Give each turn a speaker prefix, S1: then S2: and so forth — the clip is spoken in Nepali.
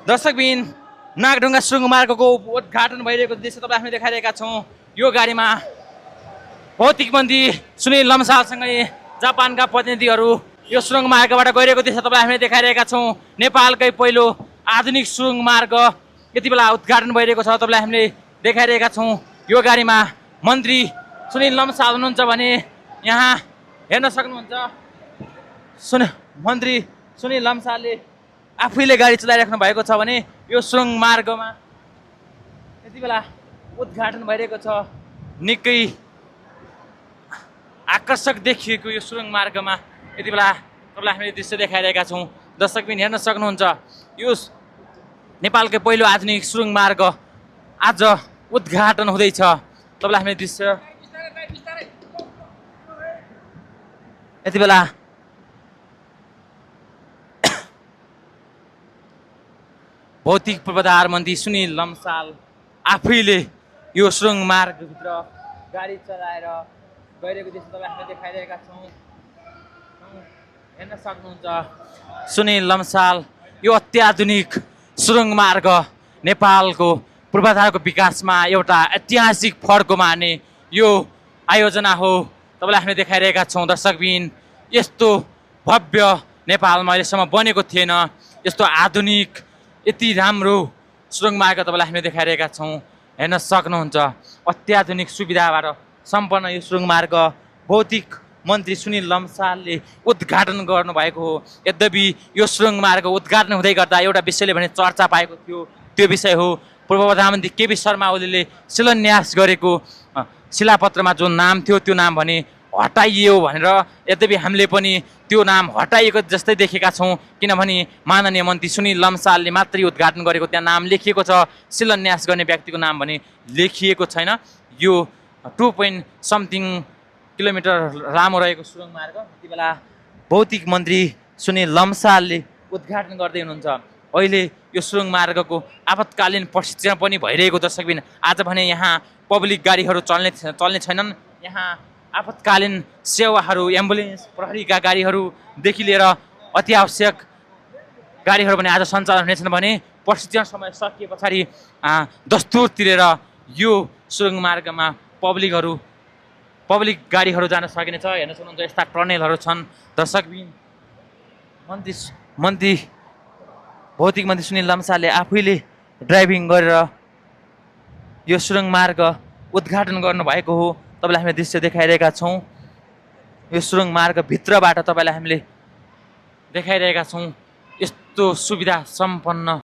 S1: दर्शकबिन नागढुङ्गा सुरुङ मार्गको उद्घाटन भइरहेको दृश्य तपाईँलाई हामीले देखाइरहेका छौँ। यो गाडीमा भौतिक मन्त्री सुनिल लम्सालसँगै जापानका प्रतिनिधिहरू यो सुरुङ मार्गबाट गइरहेको दृश्य तपाईँलाई हामीले देखाइरहेका छौँ। नेपालकै पहिलो आधुनिक सुरुङ मार्ग यति बेला उद्घाटन भइरहेको छ, तपाईँलाई हामीले देखाइरहेका छौँ। यो गाडीमा मन्त्री सुनिल लम्साल हुनुहुन्छ भने यहाँ हेर्न सक्नुहुन्छ मन्त्री सुनिल लम्सालले आफैले गाडी चलाइराख्नु भएको छ भने यो सुरुङ मार्गमा यति बेला उद्घाटन भइरहेको छ। निकै आकर्षक देखिएको यो सुरुङ मार्गमा यति बेला तपाईँलाई हामीले दृश्य देखाइरहेका छौँ। दर्शकबिन हेर्न सक्नुहुन्छ यो नेपालकै पहिलो आधुनिक सुरुङ मार्ग आज उद्घाटन हुँदैछ। तपाईँलाई हामीले दृश्य यति बेला भौतिक पूर्वाधार मन्त्री सुनिल लम्साल आफैले यो सुरुङ मार्गभित्र गाडी चलाएर गइरहेको दृश्य तपाईँलाई हामीले देखाइरहेका छौँ। हेर्न सक्नुहुन्छ सुनिल लम्साल यो अत्याधुनिक सुरुङ मार्ग नेपालको पूर्वाधारको विकासमा एउटा ऐतिहासिक फड्को मार्ने यो आयोजना हो। तपाईँलाई हामीले देखाइरहेका छौँ। दर्शकबिन यस्तो भव्य नेपालमा अहिलेसम्म बनेको थिएन, यस्तो आधुनिक यति राम्रो सुरुङ मार्ग तपाईँलाई हामीले देखाइरहेका छौँ। हेर्न सक्नुहुन्छ अत्याधुनिक सुविधाबाट सम्पन्न यो सुरुङ मार्ग भौतिक मन्त्री सुनिल लम्सालले उद्घाटन गर्नुभएको हो। यद्यपि यो सुरुङ मार्ग उद्घाटन हुँदै गर्दा एउटा विषयले भने चर्चा पाएको थियो, त्यो विषय हो पूर्व प्रधानमन्त्री केपी शर्मा ओलीले शिलान्यास गरेको शिलापत्रमा जो नाम थियो त्यो नाम भने हटाइयो भनेर। यद्यपि हामीले पनि त्यो नाम हटाइएको जस्तै देखेका छौँ, किनभने माननीय मन्त्री सुनिल लम्सालले मात्रै उद्घाटन गरेको त्यहाँ नाम लेखिएको छ, शिलान्यास गर्ने व्यक्तिको नाम भने लेखिएको छैन। यो 2.something किलोमिटर लामो रहेको सुरुङ मार्ग यति बेला भौतिक मन्त्री सुनिल लम्सालले उद्घाटन गर्दै हुनुहुन्छ। अहिले यो सुरुङ मार्गको आपतकालीन प्रशिक्षण पनि भइरहेको दर्शकबिन आज भने यहाँ पब्लिक गाडीहरू चल्ने छैनन्। यहाँ आपतकालीन सेवाहरू एम्बुलेन्स प्रहरीका गाडीहरूदेखि लिएर अति आवश्यक गाडीहरू पनि आज सञ्चालन हुनेछन् भने प्रशिक्षण समय सकिए पछाडि दस्तुर तिरेर यो सुरुङ मार्गमा पब्लिक गाडीहरू जान सकिनेछ। हेर्न सक्नुहुन्छ यस्ता टर्नेलहरू छन्। दर्शकबिन मन्त्री भौतिक मन्त्री सुनिल लम्सालले आफैले ड्राइभिङ गरेर यो सुरुङ मार्ग उद्घाटन गर्नुभएको हो। तपाईँलाई हामीले दृश्य देखाइरहेका छौँ। यो सुरुङ मार्गभित्रबाट तपाईँलाई हामीले देखाइरहेका छौँ। यस्तो सुविधा सम्पन्न